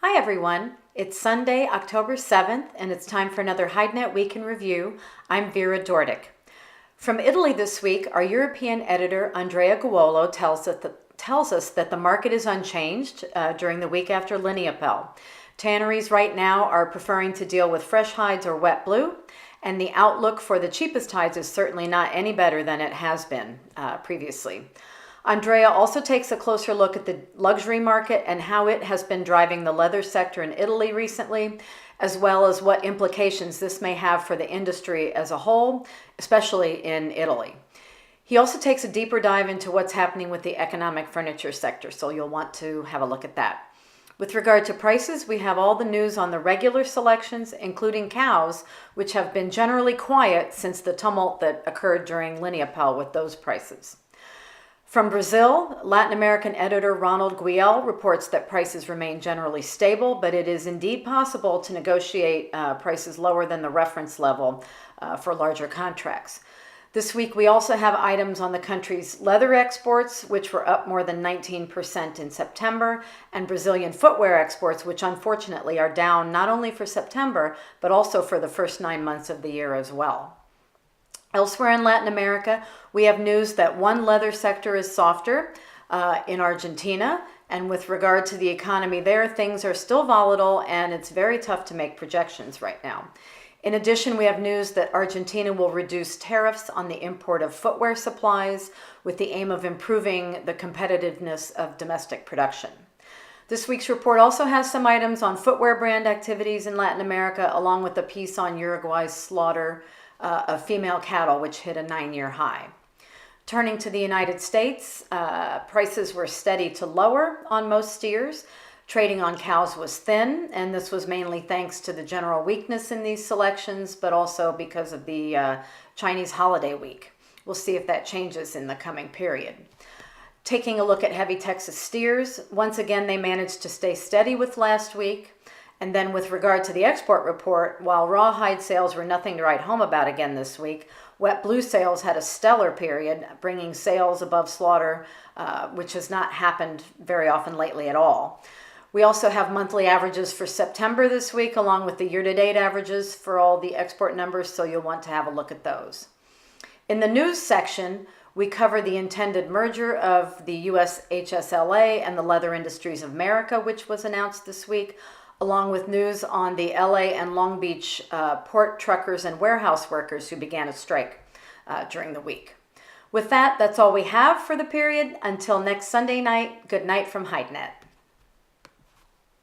Hi everyone, it's Sunday, October 7th, and it's time for another HideNet Week in Review. I'm Vera Dordick. From Italy this week, our European editor Andrea Guolo tells us that the market is unchanged during the week after Lineapel. Tanneries right now are preferring to deal with fresh hides or wet blue, and the outlook for the cheapest hides is certainly not any better than it has been previously. Andrea also takes a closer look at the luxury market and how it has been driving the leather sector in Italy recently, as well as what implications this may have for the industry as a whole, especially in Italy. He also takes a deeper dive into what's happening with the economic furniture sector, so you'll want to have a look at that. With regard to prices, we have all the news on the regular selections, including cows, which have been generally quiet since the tumult that occurred during Lineapel with those prices. From Brazil, Latin American editor Ronald Guiel reports that prices remain generally stable, but it is indeed possible to negotiate prices lower than the reference level for larger contracts. This week, we also have items on the country's leather exports, which were up more than 19% in September, and Brazilian footwear exports, which unfortunately are down not only for September, but also for the first 9 months of the year as well. Elsewhere in Latin America, we have news that one leather sector is softer in Argentina, and with regard to the economy there, things are still volatile and it's very tough to make projections right now. In addition, we have news that Argentina will reduce tariffs on the import of footwear supplies with the aim of improving the competitiveness of domestic production. This week's report also has some items on footwear brand activities in Latin America, along with a piece on Uruguay's slaughter of female cattle, which hit a 9-year high. Turning to the United States, prices were steady to lower on most steers. Trading on cows was thin, and this was mainly thanks to the general weakness in these selections, but also because of the Chinese holiday week. We'll see if that changes in the coming period. Taking a look at heavy Texas steers, once again they managed to stay steady with last week. And then with regard to the export report, while rawhide sales were nothing to write home about again this week, wet blue sales had a stellar period, bringing sales above slaughter, which has not happened very often lately at all. We also have monthly averages for September this week, along with the year-to-date averages for all the export numbers, so you'll want to have a look at those. In the news section, we cover the intended merger of the US HSLA and the Leather Industries of America, which was announced this week, along with news on the LA and Long Beach port truckers and warehouse workers who began a strike during the week. With that, that's all we have for the period. Until next Sunday night, good night from HideNet.